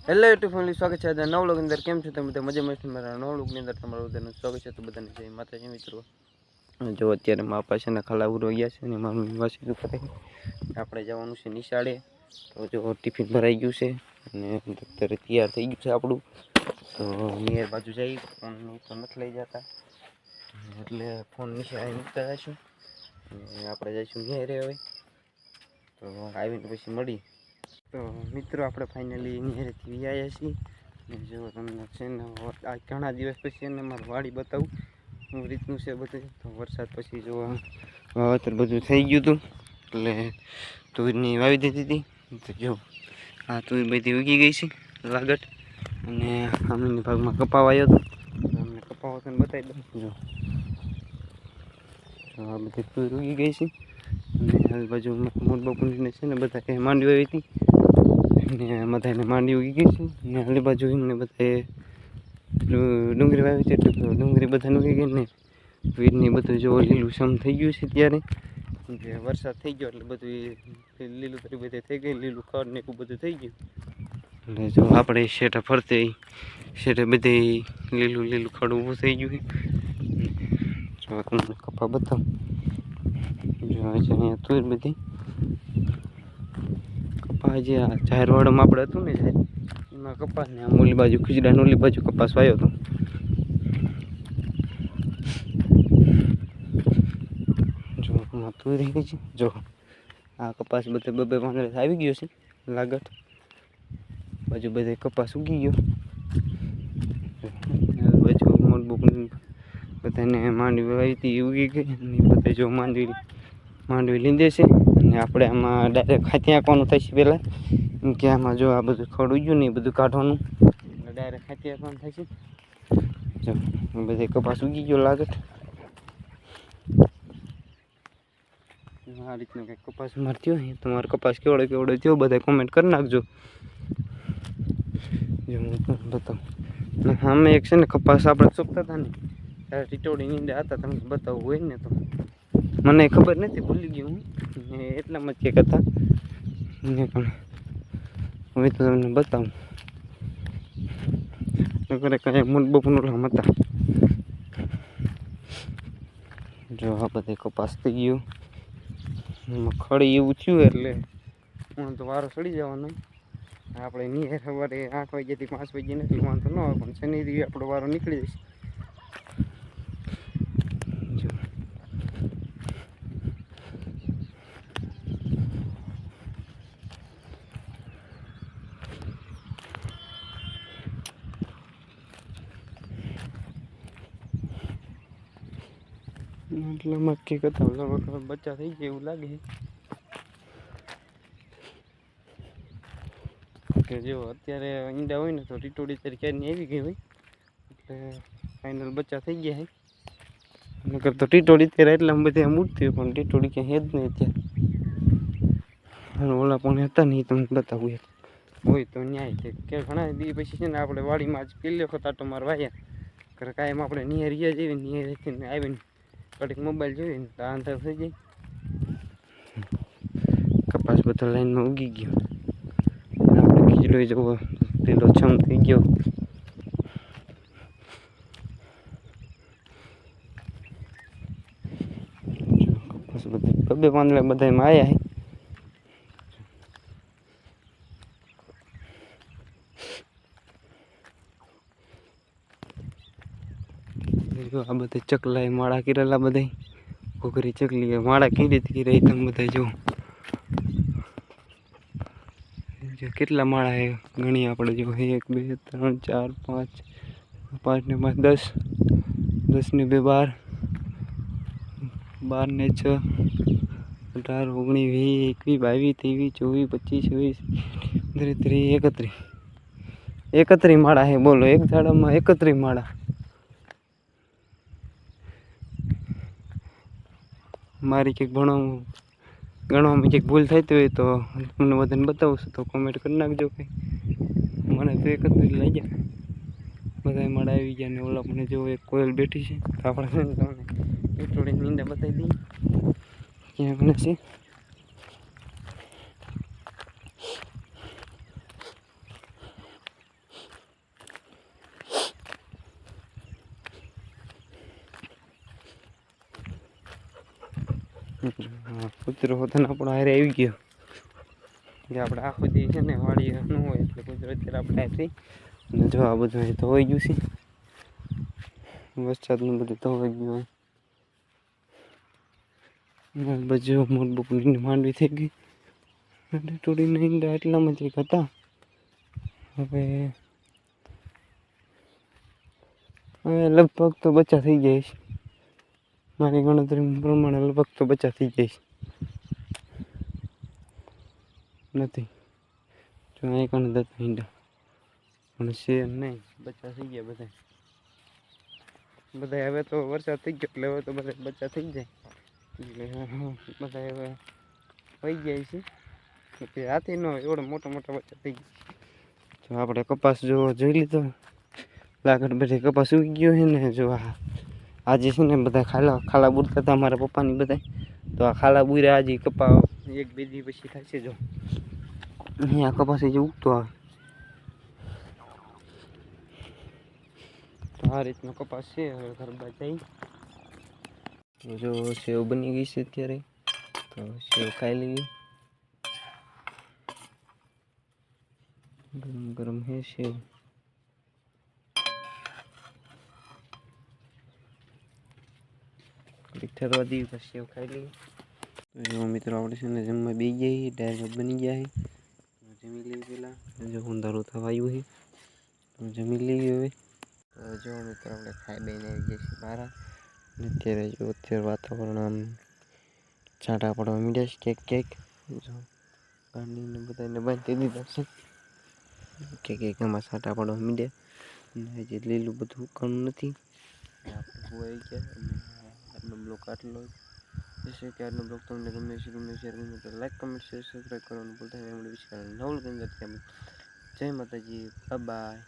Hello YouTube family, સ્વાગત છે આજે નવ લોક અંદર. કેમ છો તમે બધા? મજા મસ્તી મારા નવ લોકની અંદર તમારું બધાનું સ્વાગત છે. તો બધાને જય માતાજી મિત્રો. જો અત્યારે મારા પાસેના ખલાઉરો ગયા છે અને મારું વાસી કરે આપણે જવાનું છે નિશાળે. તો જો ટિફિન ભરાઈ ગયું છે અને અત્યારે તૈયાર થઈ ગયું છે આપણું. તો નિયર બાજુ જઈ ફોન તો નથી લઈ જતા એટલે ફોન નિશાળે મૂકતા જઈશું અને આપણે જઈશું નિયરે. હવે તો આવીને પછી મળી. તો મિત્રો આપણે ફાઇનલી નિયરેથી આવ્યા છીએ. જો તમને છે ને આ ઘણા દિવસ પછી એને મારું વાડી બતાવું શું રીતનું છે બધું. તો વરસાદ પછી જો વાવેતર બધું થઈ ગયું હતું એટલે તુવેરની વાવી દીધી હતી. તો જો આ તુવેર બધી ઉગી ગઈ છે લાગટ. અને સામેની ભાગમાં કપાવ આવ્યો હતો તો અમને કપાવ તને બતાવી દઉં. જો આ બધી તુવેર ઉગી ગઈ છે અને આ બાજુ મોટ બપોરીને છે ને બધા માંડવી આવી હતી ને બધાને માંડી ઉગી ગઈ છે. ને આલી બાજુ એમને બધાએ ડુંગળી વાવી છે. ડુંગળી બધાને ઉગી ગઈ ને વીરની બધું જો લીલું સમ થઈ ગયું છે. ત્યારે જે વરસાદ થઈ ગયો એટલે બધું લીલું કરી બધે થઈ ગયું, લીલું ખડ ને એવું બધું થઈ ગયું. એટલે જો આપણે શેઠે ફરતે શેઠે બધે લીલું લીલું ખડ ઊભું થઈ ગયું. જો તમને કપા બતાવું. જો અહીંયા તુવેર બધી કપા જે આ જાહેરવાડમાં આપણે હતું ને જાય એમાં કપાસ ને આમ ઓલી બાજુ ખુજડા ઓલી બાજુ કપાસ વાયો હતો. જો આમાં તુવેર ગઈ છે. જો આ કપાસ બધે બબે પાંદડે આવી ગયો છે લાગટ. બાજુ બધે કપાસ ઉગી ગયો. બાજુ મોટબુક બધાને માંડવી વાવી હતી ઉગી ગઈ અને બધા જો માંડવી લીંદે છે. અને આપણે આમાં ડાયરેક્ટ ખાતી આંકવાનું થાય છે પહેલાં, કેમ કે આમાં જો આ બધું ખડ ઉગ્યું ને એ બધું કાઢવાનું એટલે ડાયરેક્ટ ખાતી આંકવાનું થાય છે. જો બધે કપાસ ઉગી ગયો લાગટ. આ રીતના કંઈક કપાસ મારે થયો. તમારો કપાસ કેવડો થયો બધા કોમેન્ટ કરી નાખજો. જો હું બતાવું. અમે એક છે ને કપાસ આપણે ચોપતા હતા ને ત્યારે ટીટોળીની અંદર હતા, તમને બતાવવું હોય ને તો મને ખબર નથી, ભૂલી ગયું હું એટલામાં જ કંઈક હતા ને. પણ હવે તો તમને બતાવું. નકર કાંઈ મૂળ બપોરનું રામ હતા. જો આ બધે કપાસ થઈ ગયું. ખડી એવું થયું એટલે હું તો વારો ચડી જવાનો. આપણે નિયર સવારે 8 વાગ્યાથી 5 વાગ્યા નથી વાંધો ન આવે, પણ શનિ આપણો વારો નીકળી જશે. એટલે મક્કી કરતા બચ્ચા થઈ ગયા એવું લાગે કે જો અત્યારે ઈંડા હોય ને તો ટીટોડી અત્યારે ક્યારની આવી ગઈ હોય એટલે ફાઇનલ બચ્ચા થઈ ગયા છે. નકર તો ટીટોડી અત્યારે એટલા બધા મૂર્તિ હોય પણ ટીટોડી ક્યાંય હે જ નહીં અત્યારે. ઓલા પણ હતા ને એ તમને બતાવું હોય તો ન્યાય છે કે ઘણા દી પછી છે ને આપણે વાડીમાં જ પહેલી વખત આટો માર વાયા કરે. કાયમ આપણે નિયર રહ્યા જઈએ, નિયરથી આવીને કડીક મોબાઈલ જોઈએ ને તો અંધાર થઈ જાય. કપાસ બધો લાઈનમાં ઉગી ગયો. આપણે ખીચડો જવો લીલો છમ થઈ ગયો. કપાસ બધા બબે પાંદડા બધામાં આવ્યા છે. જો આ બધા ચકલાએ માળા કરેલા, બધા ઘોઘરી ચકલી માળા કીધી રહી. તમે બધા જો કેટલા માળા હે ગણી આપણે. જો 1 2 3 4 5 5 ને 5 10, 10 ને 2 12, 12 ને 6 18 19 20 21 22 23 24 25 26 31 માળા હે. બોલો, એક ઝાડમાં 31 માળા. મારી કંઈક ગણવામાં કંઈક ભૂલ થતી હોય તો તમને બધાને બતાવું છું, તો કોમેન્ટ કરી નાખજો. કંઈ મને તો 31 લઈ ગયા બધા માળા આવી ગયા. ને ઓલા મને જો એક કોયલ બેઠી છે. તો આપણે છે ને તમને ટીટોળી નીંદા બતાવી દઈએ ક્યાં મને છે. કૂતરો હોતા આપણો હારે આવી ગયો જે આપણે આખો દી છે ને વાડી ન હોય એટલે કૂતરો અત્યારે આપણે આવી અને જો આ બધું અહીં ધોવાઈ ગયું છે વરસાદનું બધું ધોવાઈ ગયું હોય બધું મોટબુકની માંડવી થઈ ગઈ અને થોડી ઈંડા એટલામાં જ હતા હવે લગભગ તો બચ્ચા થઈ જાય છે મારી ગણતરી પ્રમાણે લગભગ તો બચ્ચા થઈ જાય છે નથી જો અહીં કણ દત્ત ઈંડા પણ શેર નહીં બચ્ચા થઈ ગયા બધા હવે તો વરસાદ થઈ ગયો એટલે હવે તો બધા બચ્ચા થઈ જાય એટલે બધા હવે થઈ જાય છે હાથી ન એવડો મોટા બચ્ચા થઈ ગયા જો આપણે કપાસ જોઈ લીધો લાકડ બધી કપાસ ઉગી ગયો છે ને જો આજે છે ને બધા ખાલા બુરતા હતા મારા પપ્પાની બધા તો આ ખાલા બુર્યા આજે કપા 1-2 દી પછી થાય છે જો અહીંયા કપાસ જે ઉગતો આવે તો આ રીતનો કપાસ છે હવે ઘરબા જઈ જો સેવ બની ગઈ છે અત્યારે તો સેવ ખાઈ લઈએ ગરમ હે સેવ ઠરવા દઈએ પછી સેવ ખાઈ લઈએ જો મિત્રો આપણે છે ને જમવા બેસી જઈએ ડાયરેક્ટ બની ગયા છે જમી લઈએ પહેલાં જો ઊંધારું થવા આવ્યું છે તો જમી લઈએ હવે જો મિત્રો આપણે ખાઈ બેને આવી જઈએ છીએ બહાર અત્યારે વાતાવરણ આમ છાંટા પડવા મીડ્યા છે કેક જો ગાંડીને બધાને બાંધી દીધા છે કેક એમાં છાંટા પડવા મીડ્યા અને હજી લીલું બધું ઉકાળું નથી આપણે હોઈ ગયા અને આજનો બ્લોગ આટલો જશે કે આજનો બ્લોગ તમને ગમે છે શેર ગમે તો લાઈક કમેન્ટ શેર સબસ્ક્રાઈબ કરવાનું ભૂલતા નહીં. વિશ કરવાનું નવલ ગંગા જય માતાજી બાય.